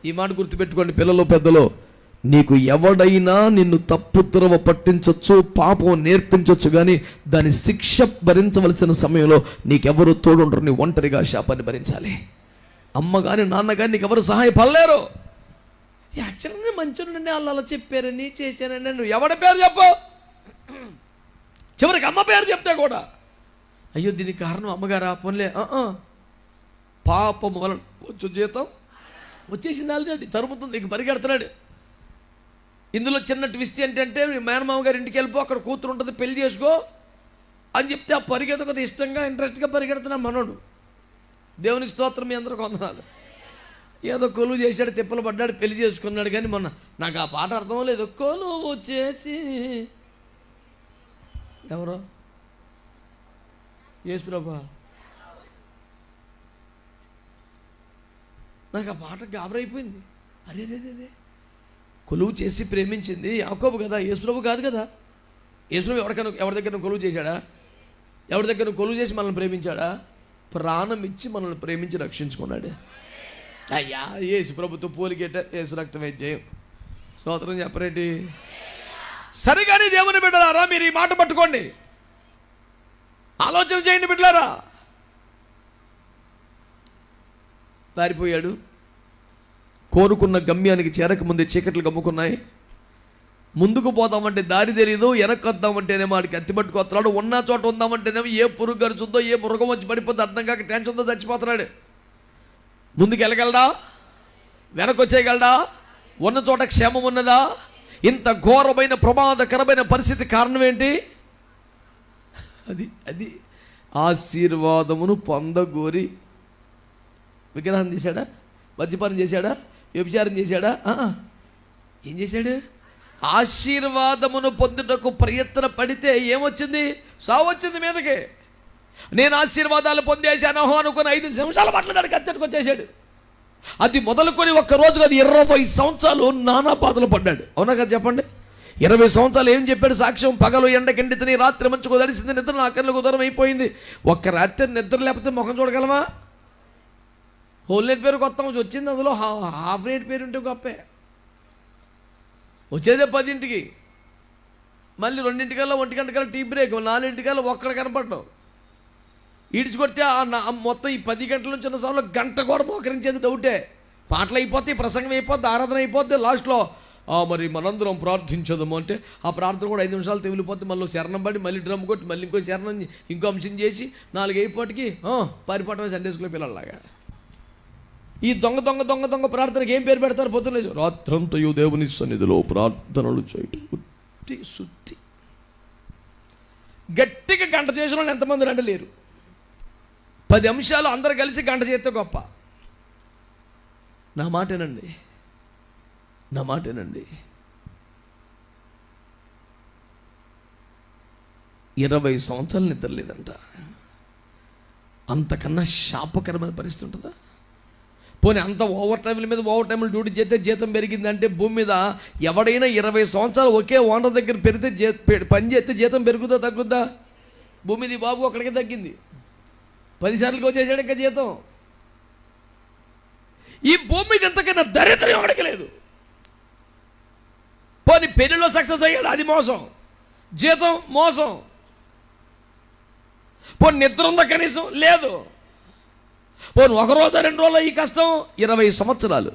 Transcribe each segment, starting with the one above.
ఈ మాట గుర్తుపెట్టుకోండి పిల్లలు, పెద్దలు. నీకు ఎవడైనా నిన్ను తప్పు త్రోవ పట్టించవచ్చు, పాపం నేర్పించవచ్చు, కానీ దాని శిక్ష భరించవలసిన సమయంలో నీకెవరు తోడుండరు. నీ ఒంటరిగా శాపాన్ని భరించాలి. అమ్మ కానీ నాన్న కానీ నీకెవరు సహాయపడలేరు. యాక్చువల్గా మంచిగా వాళ్ళు అలా చెప్పారని చేశారని నువ్వు ఎవడి పేరు చెప్పు, చివరికి అమ్మ పేరు చెప్తే కూడా అయ్యో దీనికి కారణం అమ్మగారా, పోన్లే. పాపం వలన వచ్చు జీతం వచ్చేసింది, ఆల్రెడీ తరుముతుంది, నీకు పరిగెడుతున్నాడు. ఇందులో చిన్న ట్విస్ట్ ఏంటంటే మేనమామ గారి ఇంటికి వెళ్ళిపో, అక్కడ కూతురు ఉంటుంది, పెళ్లి చేసుకో అని చెప్తే ఆ పరిగెత్తు ఇష్టంగా ఇంట్రెస్ట్గా పరిగెడుతున్నాడు మనోడు. దేవుని స్తోత్రం, మీ అందరూ కొందనాలు. ఏదో కొలువు చేశాడు, తిప్పలు పడ్డాడు, పెళ్లి చేసుకున్నాడు. కానీ మొన్న నాకు ఆ పాట అర్థం లేదు. కొలువు చేసి ఎవరో యేసు ప్రభా, నాకు ఆ పాట గాబరైపోయింది. అరే రే, కొలువు చేసి ప్రేమించింది యాకోబు కదా, యేసు ప్రభు కాదు కదా. యేసు ప్రభు ఎవరి దగ్గర కొలువు చేశాడా? ఎవరి దగ్గర కొలువు చేసి మనల్ని ప్రేమించాడా? ప్రాణం ఇచ్చి మనల్ని ప్రేమించి రక్షించుకున్నాడు. అయ్యా యేసు ప్రభుతో పోలికేట యేసు రక్తమే జయం. స్తోత్రం చెప్పరేంటి? సరిగాని దేవుని బిడ్డలారా, మీరు ఈ మాట పట్టుకోండి, ఆలోచన చేయండి బిడ్డలారా. పారిపోయాడు. కోరుకున్న గమ్యానికి చేరకముందే చీకట్లు గమ్ముకున్నాయి. ముందుకు పోతామంటే దారి తెలియదు, వెనక్కి వద్దామంటేనేమో వాడికి అత్తి పట్టుకొస్తున్నాడు. ఉన్న చోట ఉందామంటేనేమో ఏ పురుగు గరుచుందో, ఏ మృగం వచ్చి పడిపోతే అర్థం కాక టెన్షన్తో చచ్చిపోతున్నాడు. ముందుకు వెళ్ళగలడా? వెనక్కి వచ్చేయగలడా? ఉన్న చోట క్షేమం ఉన్నదా? ఇంత ఘోరమైన ప్రమాదకరమైన పరిస్థితి కారణం ఏంటి? అది ఆశీర్వాదమును పొందగోరి విగ్రహం చేశాడా? మద్యపానం చేశాడా? వ్యభిచారం చేశాడా? ఏం చేశాడు? ఆశీర్వాదమును పొందుటకు ప్రయత్న పడితే ఏమొచ్చింది? సావు వచ్చింది మీదకి. నేను ఆశీర్వాదాలు పొందేశాను అనుకుని 5 నిమిషాల మాట్లాడాడు, కత్తెట్టుకు వచ్చేసాడు. అది మొదలుకొని ఒక్క రోజు కాదు, 20 సంవత్సరాలు నానా బాధలు పడ్డాడు. అవునా కదా చెప్పండి? 20 సంవత్సరాలు ఏం చెప్పాడు సాక్ష్యం? పగలు ఎండకెండి తిని రాత్రి మంచుకు దడిసింది నిద్ర, నా కళ్ళకు దూరం అయిపోయింది. ఒక్క రాత్రి నిద్ర లేకపోతే ముఖం చూడగలమా? హోల్ నైట్ పేరు కొత్త వచ్చింది, అందులో హాఫ్ నైట్ పేరు ఉంటే గొప్పే. వచ్చేదే 10ంటికి, మళ్ళీ 2ంటికల్లా 1 గంటకల్లా టీ బ్రేక్, 4ంటికల్లా ఒక్కడ కనపడ్డాం. ఈడ్చుకొడితే మొత్తం ఈ 10 గంటల నుంచి ఉన్న సమయంలో గంట కూడా మోకరించేది డౌటే. పాటలు అయిపోతాయి, ప్రసంగం అయిపోద్ది, ఆరాధన అయిపోద్ది. లాస్ట్లో మరి మనందరం ప్రార్థించదము అంటే ఆ ప్రార్థన కూడా 5 నిమిషాలు తెగిలిపోతే మళ్ళీ శరణం పడి, మళ్ళీ డ్రమ్ కొట్టి, మళ్ళీ ఇంకో శరణం, ఇంకో అంశం చేసి 4 అయిపోటికి పారిపోవటమే సండే స్కూల్ పిల్లల్లాగా. ఈ దొంగ ప్రార్థనకి ఏం పేరు పెడతారు? పొద్దున్న రాత్రంతయు దేవుని సన్నిధిలో ప్రార్థనలు చేయటం. సుత్తి గట్టిగా గంట చేసిన వాళ్ళు ఎంతమంది రండి లేరు. 10 అంశాలు అందరు కలిసి గంట చేస్తే గొప్ప. నా మాటేనండి. 20 సంవత్సరాలు నిద్ర లేదంట. అంతకన్నా శాపకరమైన పరిస్థితి ఉంటుందా? పోనీ అంత ఓవర్ టైంల మీద ఓవర్ టైంలు డ్యూటీ చేస్తే జీతం పెరిగిందంటే భూమి మీద ఎవడైనా 20 సంవత్సరాలు ఒకే ఓనర్ దగ్గర పెరిగితే పని చేస్తే జీతం పెరుగుదా తగ్గుద్దా? భూమి మీద బాబు అక్కడికే తగ్గింది, 10 సార్లకి వచ్చేసాడు ఇంకా జీతం. ఈ భూమి మీద ఎంతకైనా దరిద్రం ఎవడికి లేదు. పోనీ పెళ్లిలో సక్సెస్ అయ్యాడు, అది మోసం, జీతం మోసం. పోనీ నిద్ర ఉందా కనీసం? లేదు. పోనీ 1 రోజు 2 రోజులు ఈ కష్టం, 20 సంవత్సరాలు.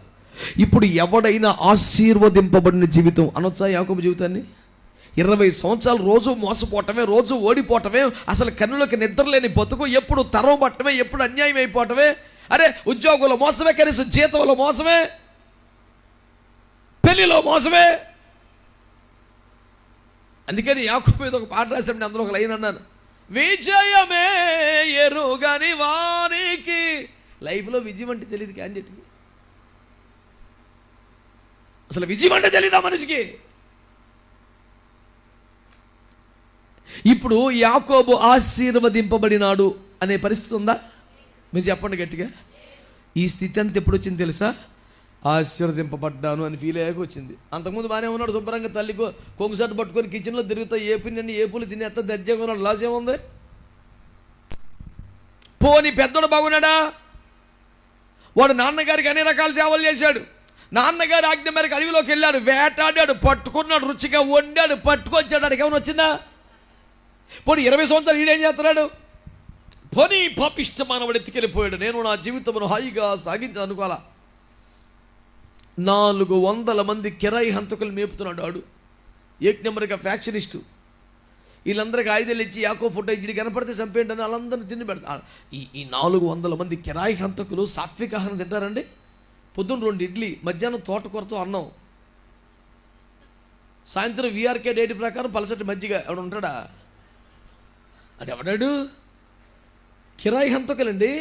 ఇప్పుడు ఎవడైనా ఆశీర్వదింపబడిన జీవితం అనొచ్చా యాకోబు జీవితాన్ని? 20 సంవత్సరాలు రోజు మోసపోవటమే, రోజు ఓడిపోవటమే, అసలు కన్నులకి నిద్రలేని బతుకు, ఎప్పుడు తరం పట్టమే, ఎప్పుడు అన్యాయం అయిపోవటమే. అరే ఉద్యోగంలో మోసమే, కనీసం జీతంలో మోసమే, పెళ్లిలో మోసమే. అందుకని యాకోబు మీద ఒక పాట రాసినప్పుడు అందులో ఒక లైన్ అన్నాను, విజయమే ఎరుగని వారికి. లైఫ్లో విజయం అంటే తెలియదు క్యాండిడేట్కి. అసలు విజయం అంటే తెలీదా మనిషికి? ఇప్పుడు యాకోబు ఆశీర్వదింపబడినాడు అనే పరిస్థితి ఉందా? మీరు చెప్పండి గట్టిగా. ఈ స్థితి అంతా ఎప్పుడు వచ్చింది తెలుసా? ఆశీర్వదింపబడ్డాను అని ఫీల్ అయ్యాక వచ్చింది. అంతకుముందు బాగానే ఉన్నాడు, శుభ్రంగా తల్లికో కొంగుసట్టు పట్టుకొని కిచెన్లో తిరుగుతా ఏపులు తినేస్తా దర్జాగా ఉన్నాడు. లాస్ ఏముంది? పోనీ పెద్దోడు బాగున్నాడా? వాడు నాన్నగారికి అన్ని రకాల సేవలు చేశాడు, నాన్నగారి ఆజ్ఞ మేరకు అడవిలోకి వెళ్ళాడు, వేటాడాడు, పట్టుకున్నాడు, రుచిగా వండాడు, పట్టుకొచ్చాడు. అడిగి ఏమైనా వచ్చిందా? పోనీ 20 సంవత్సరాలు ఈడేం చేస్తున్నాడు? పోనీ పాపిష్ట మానవుడు ఎత్తుకెళ్ళిపోయాడు. నేను నా జీవితమును హాయిగా సాగించాను అనుకోవాలా. 400 మంది కిరాయి హంతకులు మేపుతున్నాడు వాడు. ఏక్ నెంబర్గా ఫ్యాక్షనిస్టు. వీళ్ళందరికీ ఆయుధాలు ఇచ్చి యాకో ఫోటో ఇచ్చి కనపడితే చంపేయండి అని వాళ్ళందరినీ తిని పెడతారు. ఈ 400 మంది కిరాయి హంతకులు సాత్విక ఆహారం తింటారండి? పొద్దున్న 2 ఇడ్లీ, మధ్యాహ్నం తోటకూరతో అన్నం, సాయంత్రం వీఆర్కే డేట్ ప్రకారం పలసటి మజ్జిగ. ఎవడు ఉంటాడా? అది ఎవడాడు? కిరాయి హంతకులండి.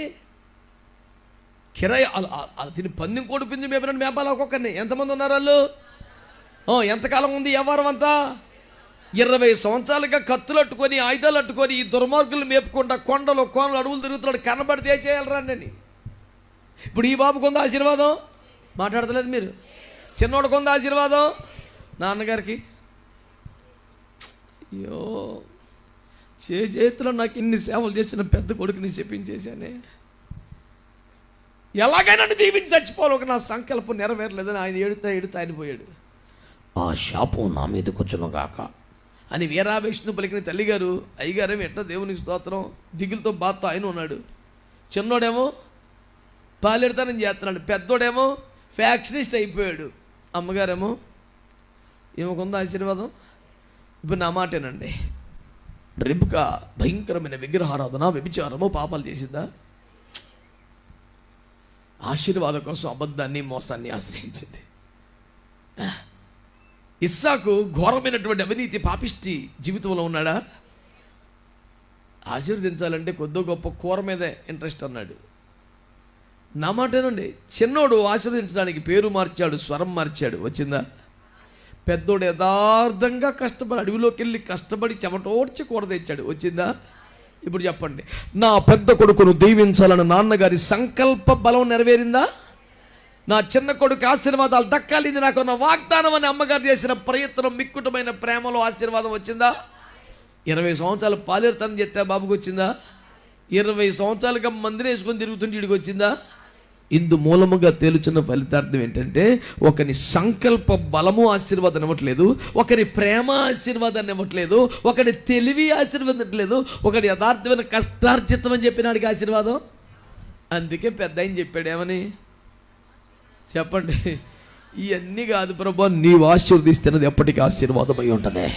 కిరాయి తిని పందెం కోడి పిండి మేపినట్టు మేపాలి ఒక్కొక్కరిని. ఎంతమంది ఉన్నారు వాళ్ళు? ఎంతకాలం ఉంది వ్యవహారం అంతా? 20 సంవత్సరాలుగా కత్తులు అట్టుకొని, ఆయుధాలు అట్టుకొని ఈ దుర్మార్గులు మేపుకుంటా కొండలు కోనలు అడవులు తిరుగుతున్నాడు. కనబడితే చేయాలరాండి అని. ఇప్పుడు ఈ బాబుకు ఉంది ఆశీర్వాదం? మాట్లాడతలేదు మీరు. చిన్నోడికి ఉంది ఆశీర్వాదం? నాన్నగారికి అయ్యో చేతిలో నాకు ఇన్ని సేవలు చేసిన పెద్ద కొడుకుని చెప్పించేశానే, ఎలాగైనా నన్ను దీవించి చచ్చిపోవాలి, ఒక నా సంకల్పం నెరవేరలేదని ఆయన ఎడుతా ఆయన పోయాడు. ఆ శాపం నా మీద కూర్చును గాక అని వీరావేశను పలికిన తల్లిగారు, అయ్యగారేమో ఎట్లా దేవునికి స్తోత్రం దిగులతో బాధతో ఆయన ఉన్నాడు. చిన్నోడేమో పాలెడతానని చేస్తున్నాడు, పెద్దోడేమో ఫ్యాక్షనిస్ట్ అయిపోయాడు. అమ్మగారేమో ఏమకుందో ఆశీర్వాదం. ఇప్పుడు నా మాటేనండి, రిబ్కా భయంకరమైన విగ్రహారాధన, వ్యభిచారము, పాపాలు చేసిందా? ఆశీర్వాదం కోసం అబద్ధాన్ని, మోసాన్ని ఆశ్రయించింది. ఇస్సాకు ఘోరమైనటువంటి అవినీతి పాపిష్టి జీవితంలో ఉన్నాడా? ఆశీర్వదించాలంటే కొద్దో గొప్ప కూర మీదే ఇంట్రెస్ట్ అన్నాడు. నా మాటేనండి, చిన్నోడు ఆశీర్వదించడానికి పేరు మార్చాడు, స్వరం మార్చాడు. వచ్చిందా? పెద్దోడు యథార్థంగా కష్టపడి అడవిలోకి వెళ్ళి కష్టపడి చెమటోడ్చి కూర తెచ్చాడు. వచ్చిందా? ఇప్పుడు చెప్పండి, నా పెద్ద కొడుకును దీవించాలని నాన్నగారి సంకల్ప బలం నెరవేరిందా? నా చిన్న కొడుకు ఆశీర్వాదాలు దక్కాలి, ఇది నాకు నా వాగ్దానం అని అమ్మగారు చేసిన ప్రయత్నం, మిక్కుటమైన ప్రేమలో ఆశీర్వాదం వచ్చిందా? 20 సంవత్సరాలు పాలేరుతనం చెప్తే బాబుకి వచ్చిందా? 20 సంవత్సరాలుగా మందిని వేసుకొని తిరుగుతుంటే వీడికి వచ్చిందా? ఇందు మూలముగా తేలుచున్న ఫలితార్థం ఏంటంటే, ఒకరి సంకల్ప బలము ఆశీర్వాదం ఇవ్వట్లేదు, ఒకరి ప్రేమ ఆశీర్వాదాన్ని ఇవ్వట్లేదు, ఒకరి తెలివి ఆశీర్వాదం ఇవ్వట్లేదు, ఒకరి యథార్థమైన కష్టార్జితం అని చెప్పినాడికి ఆశీర్వాదం. అందుకే పెద్ద ఆయన చెప్పాడు ఏమని చెప్పండి, ఇవన్నీ కాదు ప్రభు, నీవు ఆశీర్వదిస్తున్నది ఎప్పటికీ ఆశీర్వాదమై ఉంటుంది.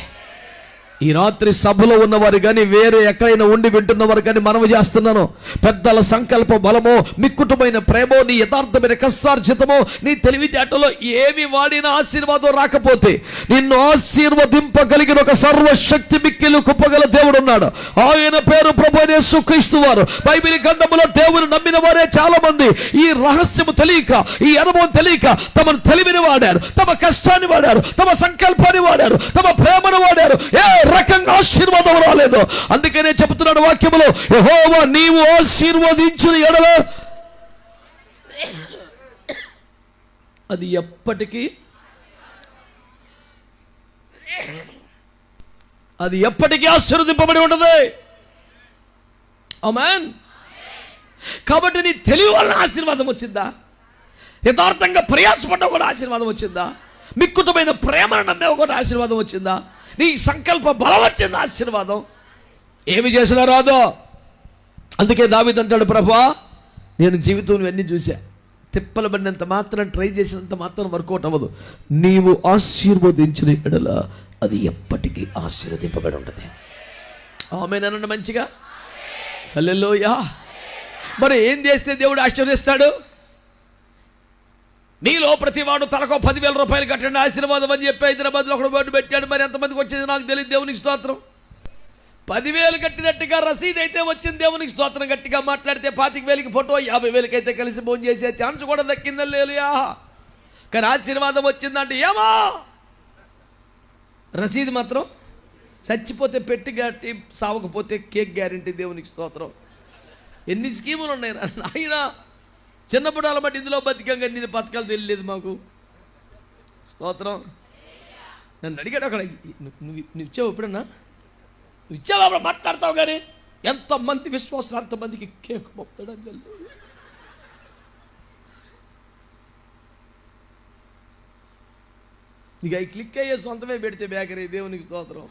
ఈ రాత్రి సభలో ఉన్నవారు కానీ వేరే ఎక్కడైనా ఉండి వింటున్నవారు కానీ మనవి చేస్తున్నాను, పెద్దల సంకల్ప బలమో, మిక్కుటమైన ప్రేమో, నీ యథార్థమైన కష్టార్జితమో, నీ తెలివితేటలో ఏమి వాడిన ఆశీర్వాదం రాకపోతే, నిన్ను ఆశీర్వదింపగలిగిన ఒక సర్వశక్తి మిక్కిలు కుప్పగల దేవుడు ఉన్నాడు. ఆయన పేరు ప్రభువైన యేసుక్రీస్తు వారు. బైబిల్ గ్రంథములో దేవుని నమ్మిన వారే చాలా మంది ఈ రహస్యము తెలియక, ఈ అనుభవం తెలియక తమ తెలివిని వాడారు, తమ కష్టాన్ని వాడారు, తమ సంకల్పాన్ని వాడారు, తమ ప్రేమను వాడారు. ఏ రకంగా ఆశీర్వాదం రాలేదు. అందుకనే చెప్తున్నాడు వాక్యములో, యెహోవా నీవు ఆశీర్వదించిన ఎడల అది ఎప్పటికీ ఆశీర్వదింపబడి ఉంటుంది. ఆమేన్. కాబట్టి నీ తెలివి వలన ఆశీర్వాదం వచ్చిందా? యథార్థంగా ప్రయాసపడ్డ కూడా ఆశీర్వాదం వచ్చిందా? మిక్కుటమైన ప్రేమను నమ్మే కూడా ఆశీర్వాదం వచ్చిందా? నీ సంకల్ప బలం వచ్చింది ఆశీర్వాదం. ఏమి చేసినా రాదో. అందుకే దావీదు అంటాడు, ప్రభువా నేను జీవితం అన్నీ చూసా, తిప్పలు పడినంత మాత్రం, ట్రై చేసినంత మాత్రం వర్కౌట్ అవ్వదు. నీవు ఆశీర్వదించిన ఎడల అది ఎప్పటికీ ఆశీర్వదింపబడి ఉంటుంది. ఆమేనండి మంచిగా. హల్లెలూయా. మరి ఏం చేస్తే దేవుడు ఆశీర్వదిస్తాడు? మీలో ప్రతివాడు తలకు 10,000 రూపాయలు కట్టండి ఆశీర్వాదం అని చెప్పి హైదరాబాద్లో ఒకడు బోర్డు పెట్టాడు. మరి ఎంతమందికి వచ్చింది నాకు తెలియదు. దేవునికి స్తోత్రం. 10,000 కట్టినట్టుగా రసీదు అయితే వచ్చింది. దేవునికి స్తోత్రం. గట్టిగా మాట్లాడితే 25,000కి ఫోటో, 50,000కి అయితే కలిసి భోజనం చేసే ఛాన్స్ కూడా దక్కిందని లేలుయా. కానీ ఆశీర్వాదం వచ్చిందంటే ఏమో, రసీదు మాత్రం చచ్చిపోతే పెట్టి గట్టి, సావకపోతే కేక్ గ్యారెంటీ. దేవునికి స్తోత్రం. ఎన్ని స్కీములు ఉన్నాయి నాయన. చిన్నప్పుడు అలబట్టి ఇందులో బతికంగా నేను పథకాలు తెలియలేదు మాకు. స్తోత్రం. నన్ను అడిగాడు అక్కడ, నువ్వు ఇచ్చావు ఎప్పుడన్నా? నువ్వు ఇచ్చావు అప్పుడు మాట్లాడతావు. కానీ ఎంతమంది విశ్వాసం అంతమందికి కేక్ పంపుతాడు. నీకు అవి క్లిక్ అయ్యే సొంతమే పెడితే బేకరీ. దేవునికి స్తోత్రం.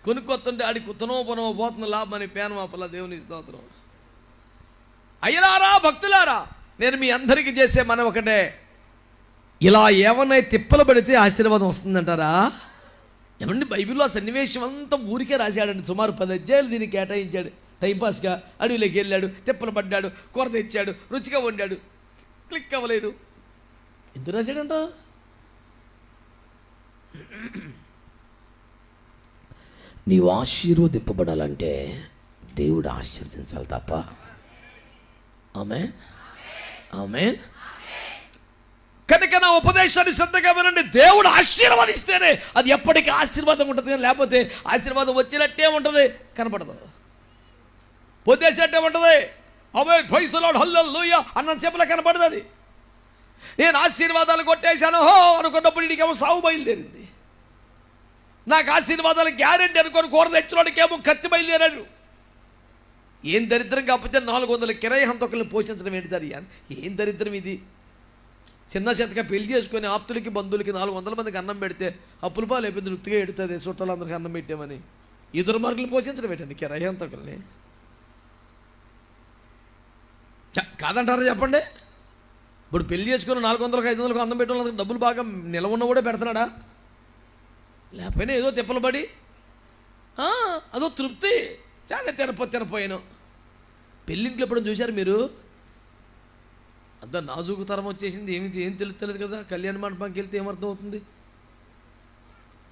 కొనుక్కొస్తుంటే ఆడి కుతనో పనో పోతున్న లాభం అని పేనమాపల. దేవునికి స్తోత్రం. అయ్యలారా, భక్తులారా, నేను మీ అందరికీ చేసే మనం ఒకటే, ఇలా ఏమన్నా తిప్పలు పడితే ఆశీర్వాదం వస్తుందంటారా? ఏమండి, బైబిల్లో ఆ సన్నివేశం అంతా ఊరికే రాశాడండి. సుమారు 10 అధ్యాయులు దీనికి కేటాయించాడు. టైంపాస్గా అడవిలోకి వెళ్ళాడు, తిప్పలు పడ్డాడు, కూర తెచ్చాడు, రుచిగా వండాడు, క్లిక్ అవ్వలేదు. ఎందుకు రాశాడంట? నీవు ఆశీర్వదింపబడాలంటే దేవుడు ఆశీర్వదించాలి తప్ప. ఆమేన్, ఆమేన్. కనుక నా ఉపదేశాన్ని శ్రద్ధగా వినండి. దేవుడు ఆశీర్వాదిస్తేనే అది ఎప్పటికీ ఆశీర్వాదం ఉంటుంది, లేకపోతే ఆశీర్వాదం వచ్చినట్టే ఉంటుంది, కనపడదు. పొద్దేసినట్టే ఉంటుంది. ఆమేన్, ప్రైజ్ ది లార్డ్, హల్లెలూయా అన్నంత సేపులో కనపడదు అది. నేను ఆశీర్వాదాలు కొట్టేశాను హో అనుకున్నప్పుడు ఇడికేమో సాగు బయలుదేరింది. నాకు ఆశీర్వాదాలు గ్యారెంటీ అనుకొని కూర తెచ్చినోడికేమో కత్తి బయలుదేరాడు. ఏం దరిద్రం కాకపోతే 400 కిరాయి హంతకుల్ని పోషించడం ఏంటి సార్? ఏం దరిద్రం ఇది? చిన్న చేతగా పెళ్లి చేసుకొని ఆప్తులకి బంధువులకి 400 మందికి అన్నం పెడితే అప్పుల పాలు అయిపోయింది, తృప్తిగా ఎడుతుంది. చుట్టాలందరికీ అన్నం పెట్టామని ఈ దుర్మార్గులు పోషించడం ఏంటండి కిరాయి హంతకుల్ని? కాదంటారా చెప్పండి? ఇప్పుడు పెళ్లి చేసుకుని 400కు 500కు అన్నం పెట్టడం డబ్బులు బాగా నిలవన్న కూడా పెడుతున్నాడా? లేకపోయినా ఏదో తిప్పలు పడి అదో తృప్తి, చాలా తినపోయాను. పెళ్ళింట్లో ఎప్పుడైనా చూశారు మీరు? అంత నాజూకు తరం వచ్చేసింది, ఏం తెలుస్తలేదు కదా. కళ్యాణ మండపానికి వెళ్తే ఏమర్థం అవుతుంది?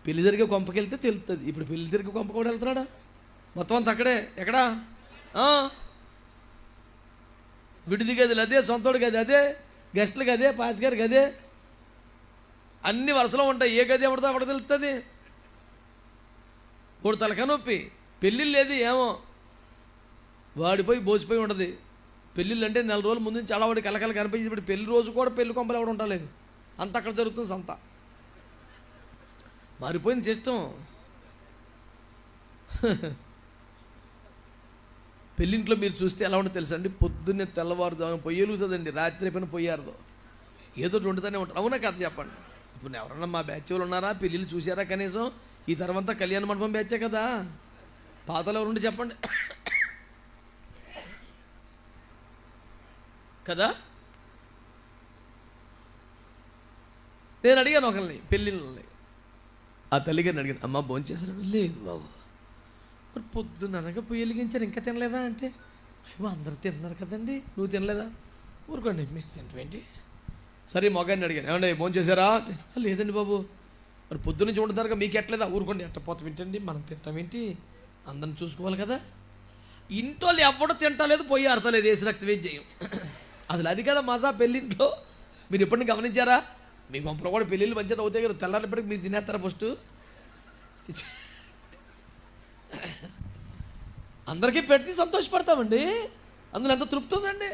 పెళ్లి జరిగే కొంపకి వెళ్తే తెలుస్తుంది. ఇప్పుడు పెళ్లి జరిగే కొంప కూడా వెళ్తున్నాడా? మొత్తం అంతా అక్కడే. ఎక్కడా? విడిది గదిలు అదే, సొంతోడి గది అదే, గెస్టుల గదే, పాస్ గారి గదే, అన్ని వరుసలో ఉంటాయి. ఏ గది ఎవరితో అక్కడ తెలుస్తుంది. వాడు తలకాయ నొప్పి. పెళ్ళిళ్ళు లేదు ఏమో, వాడిపోయి బోసిపోయి ఉంటుంది. పెళ్ళిళ్ళు అంటే 4 రోజుల ముందు నుంచి అలవాడి కలకల కనిపించింది. ఇప్పుడు పెళ్లి రోజు కూడా పెళ్లి కొంపలు ఎవడు ఉండలేదు, అంత అక్కడ జరుగుతుంది సంత. మారిపోయింది సిస్టం. పెళ్ళింట్లో మీరు చూస్తే ఎలా ఉంటుందో తెలుసా అండి? పొద్దున్నే తెల్లవారుజామున పొయ్యి వెలుగుతుందండి, రాత్రి అయిపోయిన పొయ్యారదు ఏదో వండుతూనే ఉంటారు. అవునా కథ చెప్పండి. ఇప్పుడు ఎవరన్నా మా బ్యాచ్ వాళ్ళు ఉన్నారా? పెళ్ళిళ్ళు చూసారా కనీసం? ఈ తర్వాత కళ్యాణ మండపం బ్యాచే కదా. పాతలు ఎవరుండి చెప్పండి కదా. నేను అడిగాను ఒకరిని, పెళ్ళిళ్ళని, ఆ తల్లిగారిని అడిగాను, అమ్మ భోంచేసారు? లేదు బాబు. మరి పొద్దున్న అనగా పొయ్యి వెలిగించారు, ఇంకా తినలేదా అంటే, అయ్యో అందరూ తిన్నారు కదండి, నువ్వు తినలేదా? ఊరుకోండి, మీరు తింటామేంటి? సరే మొగాన్ని అడిగాను, ఏమండి భోంచేశారా? లేదండి బాబు. మరి పొద్దున్న నుంచి వండుతారుగా, మీకు ఎట్లేదా? ఊరుకోండి, ఎట్టపోతాం ఏంటండి, మనం తింటామేంటి? అందరిని చూసుకోవాలి కదా. ఇంట్లో ఎవడో తింటలేదు, పొయ్యి ఆడతలేదు, వేసి రక్తవేం చేయం. అసలు అది కదా మజా పెళ్ళింట్లో. మీరు ఎప్పటిని గమనించారా? మీ గొంపలో కూడా పెళ్ళిళ్ళు మంచిగా అవుతాయి కదా, తెల్లారిపటికి మీరు తినేస్తారా ఫస్ట్? అందరికీ పెట్టి సంతోషపడతామండి, అందులో ఎంత తృప్తి ఉందండి.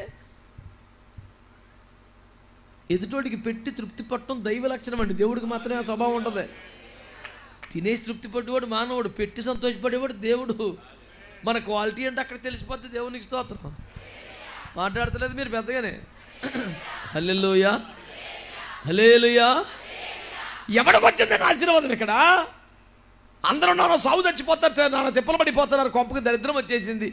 ఎదుటోడికి పెట్టి తృప్తి పట్టడం దైవ లక్షణం అండి. దేవుడికి మాత్రమే ఆ స్వభావం ఉంటుంది. తినేసి తృప్తి పట్టేవాడు మానవుడు, పెట్టి సంతోషపడేవాడు దేవుడు. మన క్వాలిటీ అంటే అక్కడ తెలిసిపోద్ది. దేవునికి స్తోత్రం. మాట్లాడతలేదు మీరు పెద్దగానే. హల్లెలూయా, హల్లెలూయా. ఎవడికి వచ్చిందని ఆశీర్వాదం ఇక్కడ? అందరూ నాన్న సాగు చచ్చిపోతారు, నాన్న తిప్పలు పడిపోతున్నారు, కొంపకి దరిద్రం వచ్చేసింది.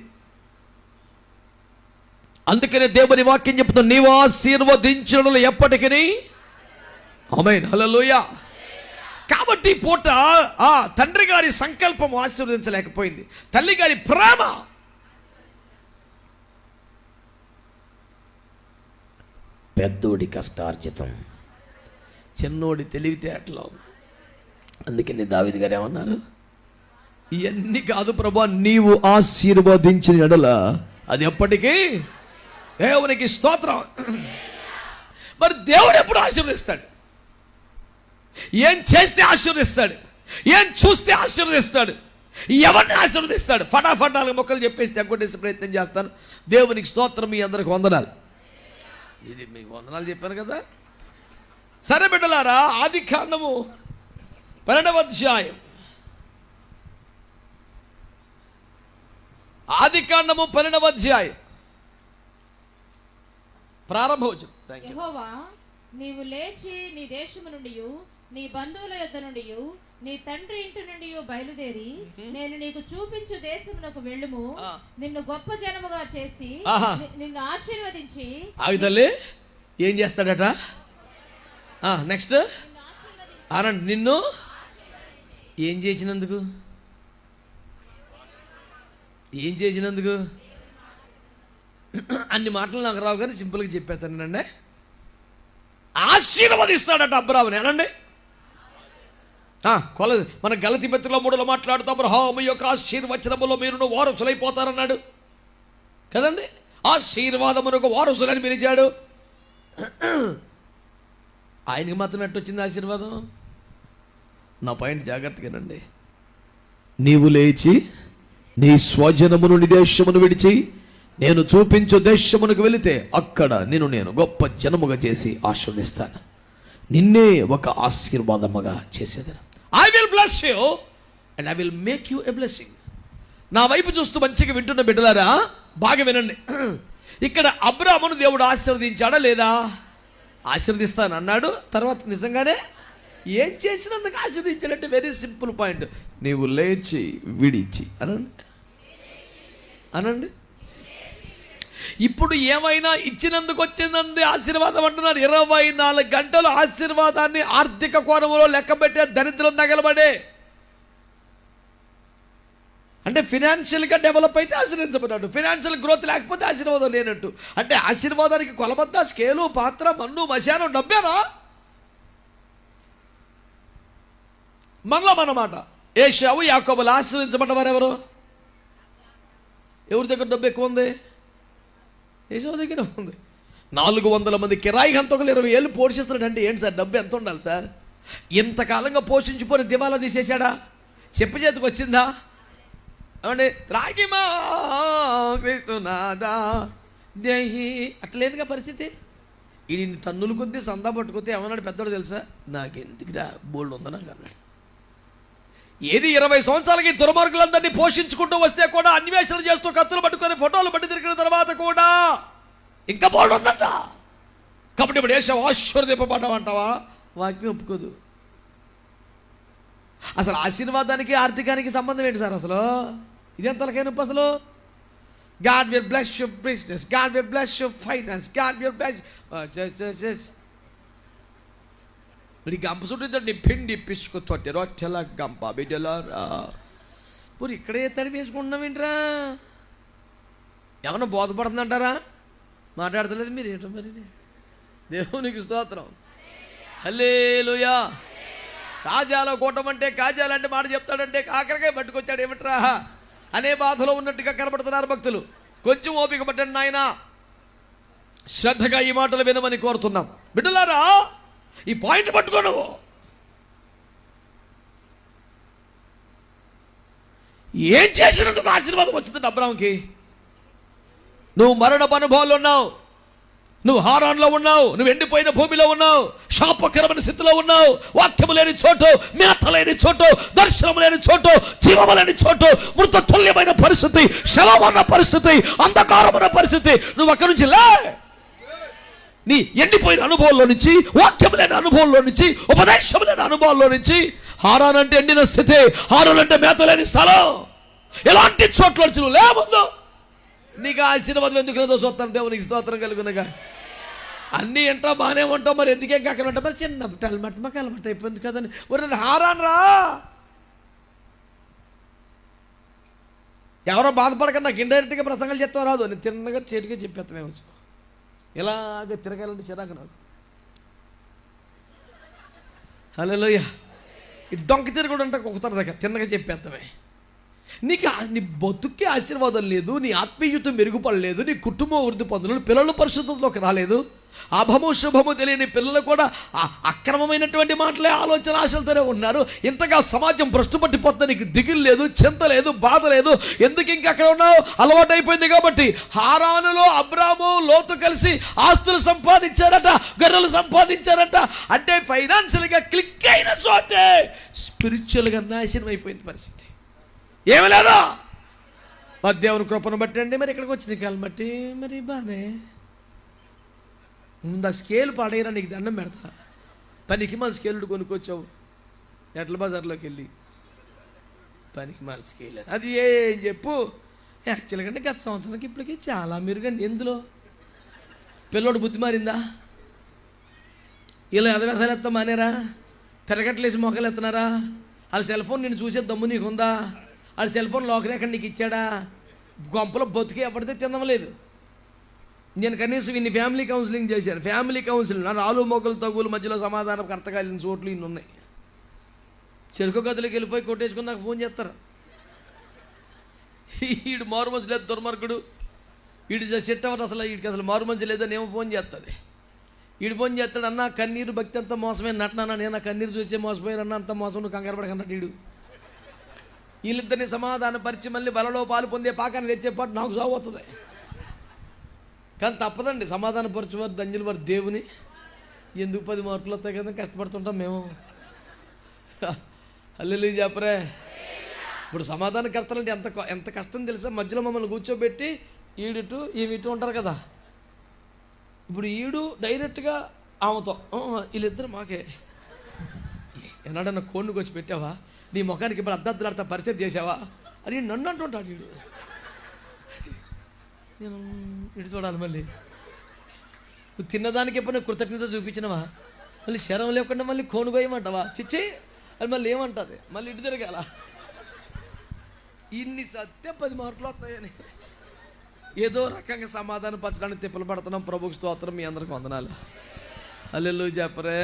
అందుకనే దేవుని వాక్యం చెప్తుంది, నీవు ఆశీర్వదించడం ఎప్పటికీ. ఆమేన్, హల్లెలూయా. కాబట్టి పూట ఆ తండ్రి గారి సంకల్పం ఆశీర్వదించలేకపోయింది. తల్లి గారి ప్రేమ, పెద్దోడి కష్టార్జితం, చిన్నోడి తెలివితేటలు. అందుకని దావీదు గారు ఏమన్నారు? ఇవన్నీ కాదు ప్రభా, నీవు ఆశీర్వదించిన ఎడల అది ఎప్పటికీ. దేవునికి స్తోత్రం. మరి దేవుడు ఎప్పుడు ఆశీర్వదిస్తాడు? ఏం చేస్తే ఆశీర్వదిస్తాడు? ఏం చూస్తే ఆశీర్వదిస్తాడు? ఎవరిని ఆశీర్వదిస్తాడు? ఫటాఫట్ 4 మొక్కలు చెప్పేసి తెగొట్టేసి ప్రయత్నం చేస్తాను. దేవునికి స్తోత్రం. మీ అందరికి వందనాలు. ఇది మీకు వందనాలు చెప్పాను కదా. సరే బిడ్డలారా, ఆదికాండము 12వ అధ్యాయం, ఆదికాండము 12వ అధ్యాయం ప్రారంభవచనం. యెహోవా నీవు లేచి నీ దేశము నుండి నీ బంధువుల యొద్ద నుండి నీ తండ్రి ఇంటి నుండి బయలుదేరి నేను నీకు చూపించు దేశమునకు వెళ్ళుము. నిన్ను గొప్ప జనముగా చేసి నిన్ను ఆశీర్వదించి. ఆగుతల్లి ఏం చేస్తాడట? నెక్స్ట్ అనండి. నిన్ను ఏం చేసినందుకు? ఏం చేసినందుకు? అన్ని మాటలు నాకు రావు కానీ సింపుల్గా చెప్పేస్తానండి. ఆశీర్వదిస్తాడట అబ్రాహాముని. అనండి. మన గలతీ పత్రికలో 3లో మాట్లాడుతూ అబ్రాహాము యొక్క ఆశీర్వచనములో మీరు వారసులైపోతారన్నాడు కదండి. ఆశీర్వాదమునకు వారసులని పిలిచాడు. ఆయనకి మాత్రం ఎట్టొచ్చింది ఆశీర్వాదం? నా పాయింట్ జాగ్రత్తగానండి. నీవు లేచి నీ స్వజనమును నీ దేశమును విడిచి నేను చూపించు దేశమునకు వెళితే అక్కడ నేను గొప్ప జనముగా చేసి ఆశీర్వదిస్తాను, నిన్నే ఒక ఆశీర్వాదముగా చేసేదను. I will bless you and I will make you a blessing. నా వైపు చూస్తూ మంచిగా వింటున్న బిడ్డలారా బాగా వినండి. ఇక్కడ అబ్రాహామును దేవుడు ఆశీర్వదించాడా లేదా? ఆశీర్వదిస్తాను అన్నాడు. తర్వాత నిజంగానే ఏం చేసినందుకు ఆశీర్వదించాడంటే వెరీ సింపుల్ పాయింట్. నీవు లేచి విడిచి అనండి. ఇప్పుడు ఏమైనా ఇచ్చినందుకు వచ్చిందంది ఆశీర్వాదం అంటున్నారు. 24 గంటలు ఆశీర్వాదాన్ని ఆర్థిక కోణంలో లెక్క పెట్టే దరిద్రం తగలబడే. అంటే ఫినాన్షియల్గా డెవలప్ అయితే ఆశీర్వదించబడ్డాడు, ఫినాన్షియల్ గ్రోత్ లేకపోతే ఆశీర్వాదం లేనట్టు. అంటే ఆశీర్వాదానికి కొలబద్ద, స్కేలు, పాత్ర, మన్ను, మశానం, డబ్బేనా? మనమాట. ఏశావు, యాకోబులు ఆశీర్వదించబడ్డవారు ఎవరు? ఎవరి దగ్గర డబ్బు ఎక్కువ ఉంది? ఏశావు దగ్గర ఉంది. 400 మంది కిరాయి హంతకులు 20 ఏళ్ళు పోషిస్తున్నాడు. అంటే ఏంటి సార్ డబ్బు ఎంత ఉండాలి సార్? ఇంతకాలంగా పోషించిపోయి దివాలా తీసేశాడా? చెప్పు చేతికి వచ్చిందా? ఏమండి? రాగిమా కృష్ణనాదా దేహి అట్లేదుగా పరిస్థితి. ఈ తన్నులు కొద్దీ సందా పట్టుకొస్తే ఏమన్నాడు పెద్దోడు తెలుసా? నాకెందుకురా బోల్డ్ ఉందా నాకు అన్నాడు. ఏది 20 సంవత్సరాలకి దుర్మార్గులందరినీ పోషించుకుంటూ వస్తే కూడా అన్వేషణ చేస్తూ కత్తులు పట్టుకొని ఫోటోలు పట్టి తిరిగిన తర్వాత కూడా ఇంకా బోల్డ్ ఉందట. కాబట్టి ఇప్పుడు ఏశావు ఆశీర్వదింపబడ్డావంటావా? వాక్యం ఒప్పుకోదు. అసలు ఆశీర్వాదానికి ఆర్థికానికి సంబంధం ఏంటి సార్? అసలు ఇదెంతలకై నొప్పి అసలు. God will bless your business, God will bless your finance, God will bless మరి గంప చుట్టూ పిండి పిసుకు తొట్టి రొట్టెల గంప బిడ్డలారా. మరి ఇక్కడే తడి వేసుకుంటున్నాం ఏంట్రా? ఏమన్నా బోధపడుతుందంటారా? మాట్లాడతలేదు మీరు ఏంటో మరి. దేవునికి స్తోత్రం. హల్లెలూయా. కాజాలో కూటమంటే కాజాలంటే మాట చెప్తాడంటే కాకరకాయ పట్టుకొచ్చాడు ఏమిట్రా అనే బాధలో ఉన్నట్టుగా కనబడుతున్నారు భక్తులు. కొంచెం ఓపిక పట్టండి నాయన. శ్రద్ధగా ఈ మాటలు వినమని కోరుతున్నాం. బిడ్డలారా ఈ పాయింట్ పట్టుకోను. ఏం చేసినందుకు ఆశీర్వాదం వచ్చిందంటే అబ్రాహాముకి? నువ్వు మరణపు అనుభవాలు ఉన్నావు, నువ్వు హారాన్లో ఉన్నావు, నువ్వు ఎండిపోయిన భూమిలో ఉన్నావు, శాపకరమైన స్థితిలో ఉన్నావు, వాక్యము లేని చోటు, మేత లేని చోటు, దర్శనం లేని చోటు, జీవము లేని చోటు, మృతతుల్యమైన పరిస్థితి, శవమన్న పరిస్థితి, అంధకారమైన పరిస్థితి. నువ్వు అక్కడి నుంచి లే. నీ ఎండిపోయిన అనుభవంలో నుంచి, వాక్యం లేని అనుభవంలో నుంచి, ఉపదేశం లేని అనుభవంలో నుంచి, హారాన్ అంటే ఎండిన స్థితి, హారాన్ అంటే మేత లేని స్థలం, ఎలాంటి చోట్ల నుంచి నువ్వు లేముందు. నీకు ఆశీర్వాదం ఎందుకు లేదో చూస్తాను. దేవునికి స్తోత్రం కలుగునగా. అన్నీ ఏంటో బాగానే ఉంటావు, మరి ఎందుకే కాకలంట? మరి చిన్న టెల్మట్ మాకు అలమట్ అయిపోయింది కదండి. ఒరే హారాన్ రా. ఎవరో బాధపడకండి, నాకు ఇండైరెక్ట్గా ప్రసంగాలు చెప్తావు రాదు. నేను తిన్నగా చేతిగా చెప్పేస్తామేమో. ఇలాగ తిరగాలంటే చిరాకు నాకు. హల్లెలూయా. ఈ డొంక తిరుగుడు అంటే ఒకసారి దగ్గర తిన్నగా చెప్పేస్తామే. నీకు నీ బతుక్కి ఆశీర్వాదం లేదు, నీ ఆత్మీయత మెరుగుపడలేదు, నీ కుటుంబం వృద్ధి పొందలేదు, పిల్లలు పరిశుద్ధతలోకి రాలేదు, అభము శుభము తెలియని పిల్లలు కూడా అక్రమమైనటువంటి మాటలే ఆలోచన ఆశలతోనే ఉన్నారు. ఇంతగా సమాజం భ్రష్టు పట్టిపోతుంది. నీకు దిగులు లేదు, చింత లేదు, బాధ లేదు. ఎందుకు ఇంకా అక్కడ ఉన్నావు? అలవాటు అయిపోయింది కాబట్టి. హారానులో అబ్రాము లోతు కలిసి ఆస్తులు సంపాదించారట, గొర్రెలు సంపాదించారట. అంటే ఫైనాన్షియల్గా క్లిక్ అయిన చోటే స్పిరిచువల్గా నాశనం అయిపోయింది పరిస్థితి. ఏమి లేదా? మరి దేవుని కృపను బట్టి అండి. మరి ఇక్కడికి వచ్చిన కాలం బట్టి మరి బాగానే ముందు ఆ స్కేల్ పాడేయరా, నీకు దండం పెడతా. పనికి మన స్కేలుడు కొనుక్కొచ్చావు ఎట్ల బజార్లోకి వెళ్ళి, పనికి మన స్కేల్ అది ఏం చెప్పు. యాక్చువల్గా గత సంవత్సరానికి ఇప్పటికీ చాలా మెరుగండి. ఎందులో పిల్లోడు బుద్ధి మారిందా? ఇలా ఎదవేసాలు ఎత్తా మానేరా? తిరగట్లేసి మొక్కలు ఎత్తున్నారా? వాళ్ళ సెల్ ఫోన్ నేను చూసే దమ్ము నీకుందా? వాళ్ళ సెల్ ఫోన్ లోకరే ఎక్కడ నీకు ఇచ్చాడా? గొంపలో బతికి ఎప్పటితే తినలేదు. నేను కనీసం ఇన్ని ఫ్యామిలీ కౌన్సిలింగ్ చేశాను. ఫ్యామిలీ కౌన్సిలింగ్ నా రాలు మొక్కలు తగులు మధ్యలో సమాధానం కర్తకాలిన చోట్లు ఇన్ని ఉన్నాయి. చెరుకు గదులకి వెళ్ళిపోయి కొట్టేసుకుని నాకు ఫోన్ చేస్తారు. వీడు మారు మంచి లేదు, దుర్మార్గుడు, వీడు సెట్ అవ్వదు అసలు, వీడికి అసలు మారు మంచి లేదని ఏమో ఫోన్ చేస్తుంది. వీడు ఫోన్ చేస్తాడు, అన్న కన్నీరు భక్తి అంతా మోసమే నటనా, నేను ఆ కన్నీరు చూసే మోసపోయిన అంత మోసం, నువ్వు కంగారు పడకన్నట్టు వీడు. వీళ్ళిద్దరిని సమాధానం పరిచి మళ్ళీ బలలో పాలు పొందే పాకాన్ని తెచ్చేపాటు నాకు సాగు అవుతుంది. కానీ తప్పదండి, సమాధాన పరచువారు ధన్యులు వారు దేవుని. ఎందుకు 10 మార్కులు వస్తాయి కదా, కష్టపడుతుంటాం మేము. హల్లెలూయా చెప్పరే. ఇప్పుడు సమాధానకర్తలంటే ఎంత కష్టం తెలుసా? మధ్యలో మమ్మల్ని కూర్చోబెట్టి ఈడిటు ఈమె ఉంటారు కదా. ఇప్పుడు ఈడు డైరెక్ట్గా ఆమెతో, వీళ్ళిద్దరు మాకే. ఎన్నాడన్నా కోడికి వచ్చి పెట్టావా, నీ ముఖానికి ఇప్పుడు అర్ధద్దులాడతా పరిచయం చేసావా అని నన్ను అంటుంటాడు వీడు. నేను ఇటు చూడాలి, మళ్ళీ నువ్వు తిన్నదానికి ఎప్పుడైనా కృతజ్ఞత చూపించినవా? మళ్ళీ శరం లేకుండా మళ్ళీ కోనుగోయమంటావా? చిచ్చి అది మళ్ళీ ఏమంటుంది, మళ్ళీ ఇటు తిరగాల. ఇన్ని సత్య 10 మార్కులు వస్తాయని ఏదో రకంగా సమాధానం పరచడానికి తిప్పలు పడుతున్నాం. ప్రభుకి స్తోత్రం. మీ అందరికి వందనాలు. హల్లెలూయా చెప్పరే.